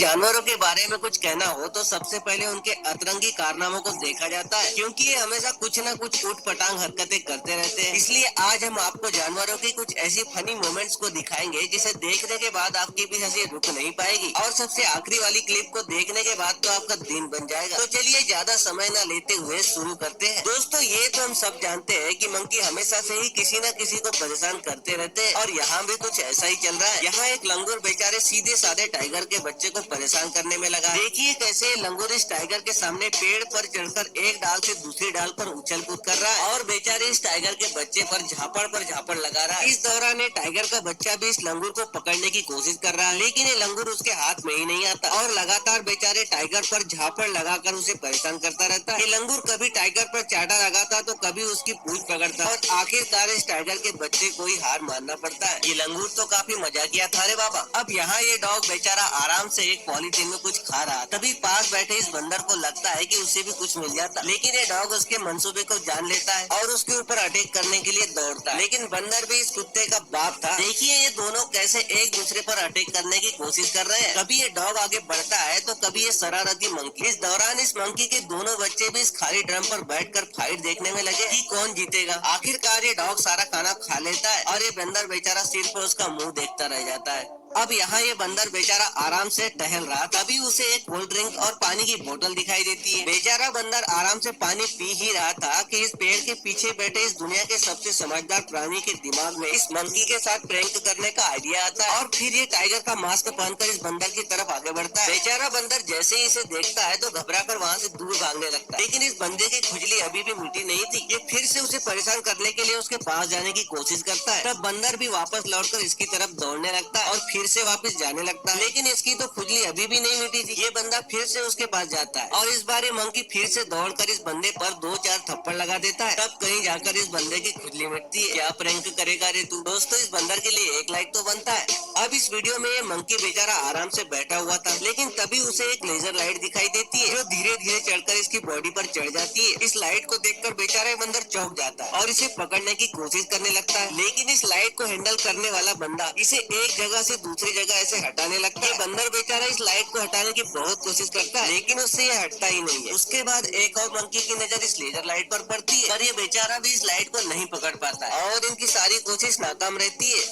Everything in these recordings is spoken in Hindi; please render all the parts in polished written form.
जानवरों के बारे में कुछ कहना हो तो सबसे पहले उनके अतरंगी कारनामों को देखा जाता है, क्योंकि ये हमेशा कुछ न कुछ ऊट पटांग हरकतें करते रहते हैं। इसलिए आज हम आपको जानवरों की कुछ ऐसी फनी मोमेंट्स को दिखाएंगे जिसे देखने के बाद आपकी भी हंसी रुक नहीं पाएगी, और सबसे आखिरी वाली क्लिप को देखने के बाद तो आपका दिन बन जाएगा। तो चलिए ज्यादा समय न लेते हुए शुरू करते हैं। दोस्तों, ये तो हम सब जानते हैं कि मंकी हमेशा से ही किसी न किसी को परेशान करते रहते हैं, और यहाँ भी कुछ ऐसा ही चल रहा है। यहाँ एक लंगूर बेचारे सीधे साधे टाइगर के बच्चे को परेशान करने में लगा। देखिए कैसे लंगूर इस टाइगर के सामने पेड़ पर चढ़कर एक डाल से दूसरी डाल पर उछल कूद कर रहा है, और बेचारे इस टाइगर के बच्चे पर झापड़ लगा रहा है। इस दौरान ये टाइगर का बच्चा भी इस लंगूर को पकड़ने की कोशिश कर रहा है, लेकिन ये लंगूर उसके हाथ में ही नहीं आता, और लगातार बेचारे टाइगर पर झापड़ लगाकर उसे परेशान करता रहता है। ये लंगूर कभी टाइगर पर चाटा लगाता तो कभी उसकी पूंछ पकड़ता, और आखिरकार इस टाइगर के बच्चे को ही हार मानना पड़ता है। ये लंगूर तो काफी मजाकिया था रे बाबा। अब यहाँ ये डॉग बेचारा आराम से एक पॉलीथीन में कुछ खा रहा, तभी पास बैठे इस बंदर को लगता है कि उसे भी कुछ मिल जाता, लेकिन ये डॉग उसके मंसूबे को जान लेता है और उसके ऊपर अटैक करने के लिए दौड़ता है। लेकिन बंदर भी इस कुत्ते का बाप था। देखिए ये दोनों कैसे एक दूसरे पर अटैक करने की कोशिश कर रहे हैं। कभी ये डॉग आगे बढ़ता है तो कभी ये शरारती मंकी। इस दौरान इस मंकी के दोनों बच्चे भी इस खाली ड्रम पर बैठकर फाइट देखने में लगे कि कौन जीतेगा। आखिरकार ये डॉग सारा खाना खा लेता है, और ये बंदर बेचारा सिर पर उसका मुंह देखता रह जाता है। अब यहाँ ये बंदर बेचारा आराम से टहल रहा, तभी उसे एक कोल्ड ड्रिंक और पानी की बोतल दिखाई देती है। बेचारा बंदर आराम से पानी पी ही रहा था कि इस पेड़ के पीछे बैठे इस दुनिया के सबसे समझदार प्राणी के दिमाग में इस मंकी के साथ प्रैंक करने का आइडिया आता है, और फिर ये टाइगर का मास्क पहनकर इस बंदर की तरफ आगे बढ़ता है। बेचारा बंदर जैसे ही इसे देखता है तो घबराकर वहाँ से दूर भागने लगता है, लेकिन इस बंदे की खुजली अभी भी मिटी नहीं थी। ये फिर से उसे परेशान करने के लिए उसके पास जाने की कोशिश करता है। तब बंदर भी वापस लौटकर इसकी तरफ दौड़ने लगता है और फिर से वापस जाने लगता है, लेकिन इसकी तो खुजली अभी भी नहीं मिटी थी। ये बंदा फिर से उसके पास जाता है, और इस बार ये मंकी फिर से दौड़कर इस बंदे पर 2-4 थप्पड़ लगा देता है। तब कहीं जाकर इस बंदे की खुजली मिटती है। क्या प्रैंक करेगा रे तू। दोस्तों, इस बंदर के लिए एक लाइक तो बनता है। अब इस वीडियो में ये मंकी बेचारा आराम से बैठा हुआ था, लेकिन तभी उसे एक लेजर लाइट दिखाई देती है जो धीरे धीरे चढ़कर इसकी बॉडी पर चढ़ जाती है। इस लाइट को देखकर बेचारा बंदर चौंक जाता है और इसे पकड़ने की कोशिश करने लगता है, लेकिन इस लाइट को हैंडल करने वाला बंदा इसे एक जगह से दूसरी जगह ऐसे हटाने लगता है। बंदर बेचारा इस लाइट को हटाने की बहुत कोशिश करता है, लेकिन उससे ये हटता ही नहीं है। उसके बाद एक और मंकी की नजर इस लेजर लाइट पर पड़ती है, पर ये बेचारा भी इस लाइट को नहीं पकड़ पाता है, और इनकी सारी कोशिश नाकाम रहती है।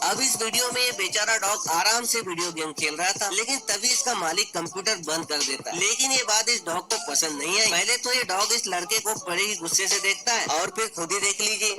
अब इस वीडियो में ये बेचारा डॉग आराम से वीडियो गेम खेल रहा था, लेकिन तभी इसका मालिक कंप्यूटर बंद कर देता है। लेकिन ये बात इस डॉग को पसंद नहीं आई। पहले तो ये डॉग इस लड़के को बड़े ही गुस्से से देखता है, और फिर खुद ही देख लीजिए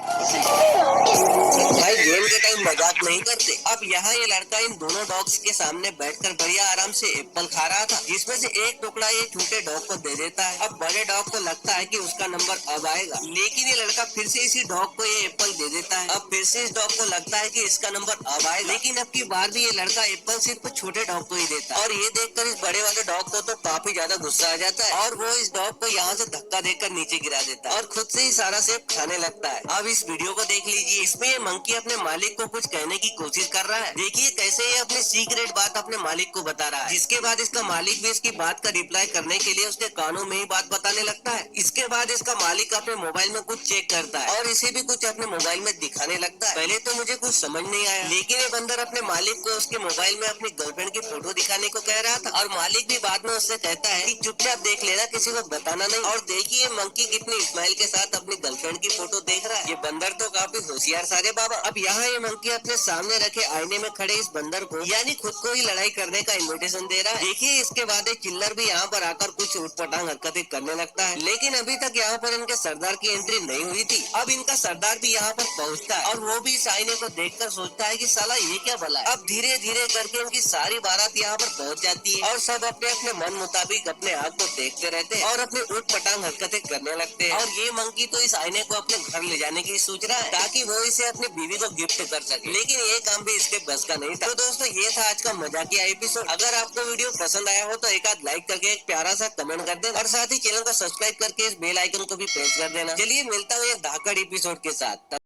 भाई, गेम के टाइम मजाक नहीं करते। अब यहाँ ये लड़का इन दोनों डॉग्स के सामने बैठकर बढ़िया आराम से एप्पल खा रहा था, जिसमें से एक टुकड़ा ये छोटे डॉग को दे देता है। अब बड़े डॉग को लगता है कि उसका नंबर अब आएगा, लेकिन ये लड़का फिर से इसी डॉग को ये एप्पल दे देता है। अब फिर से इस डॉग को लगता है कि इसका नंबर अब आएगा, लेकिन अब की बार भी ये लड़का एप्पल सिर्फ छोटे डॉग को ही देता है। और ये देखकर इस बड़े वाले डॉग को तो काफी ज्यादा गुस्सा आ जाता है, और वो इस डॉग को यहाँ से धक्का देकर नीचे गिरा देता है और खुद से ही सारा सेब खाने लगता है। अब इस वीडियो को देख लीजिए। इसमें ये मंकी अपने मालिक को कुछ कहने की कोशिश कर रहा है। देखिए कैसे ये अपनी सीक्रेट बात अपने मालिक को बता रहा है, जिसके बाद इसका मालिक भी इसकी बात का रिप्लाई करने के लिए उसके कानों में ही बात बताने लगता है। इसके बाद इसका मालिक अपने मोबाइल में कुछ चेक करता है और इसे भी कुछ अपने मोबाइल में दिखाने लगता है। पहले तो मुझे कुछ समझ नहीं आया, लेकिन ये बंदर अपने मालिक को उसके मोबाइल में अपनी गर्लफ्रेंड की फोटो दिखाने को कह रहा था, और मालिक भी बाद में उससे कहता है कि चुपचाप देख लेना, किसी को बताना नहीं। और देखिए मंकी कितनी स्माइल के साथ अपनी गर्लफ्रेंड की फोटो देख रहा है। ये बंदर तो काफी होशियार सारे बाबा। अब यहाँ ये मंकी अपने सामने रखे आईने में खड़े इस बंदर को यानी खुद को ही लड़ाई करने का इन्विटेशन दे रहा है। देखिए इसके बाद एक चिल्लर भी यहाँ पर आकर कुछ उटपटांग हरकतें करने लगता है, लेकिन अभी तक यहाँ पर इनके सरदार की एंट्री नहीं हुई थी। अब इनका सरदार भी यहाँ पर पहुँचता है, और वो भी इस आईने को देखकर सोचता है कि साला ये क्या भला है। अब धीरे धीरे करके उनकी सारी बारात यहाँ पर पहुँच जाती है, और सब अपने अपने मन मुताबिक अपने आग को देखते रहते हैं और अपने उटपटांग हरकतें करने लगते हैं। और ये मंकी तो इस आईने को अपने घर ले जाने की सोच रहा है, ताकि वो इसे अपनी बीवी को गिफ्ट कर सके, लेकिन ये काम भी इसके बस का नहीं था। तो दोस्तों, ये था आज का मजाकिया एपिसोड। अगर आपको वीडियो पसंद आया हो तो एक आध लाइक करके एक प्यारा सा कमेंट कर देना, और साथ ही चैनल को सब्सक्राइब करके इस बेल आइकन को भी प्रेस कर देना। चलिए मिलता हूँ एक धाकड़ एपिसोड के साथ।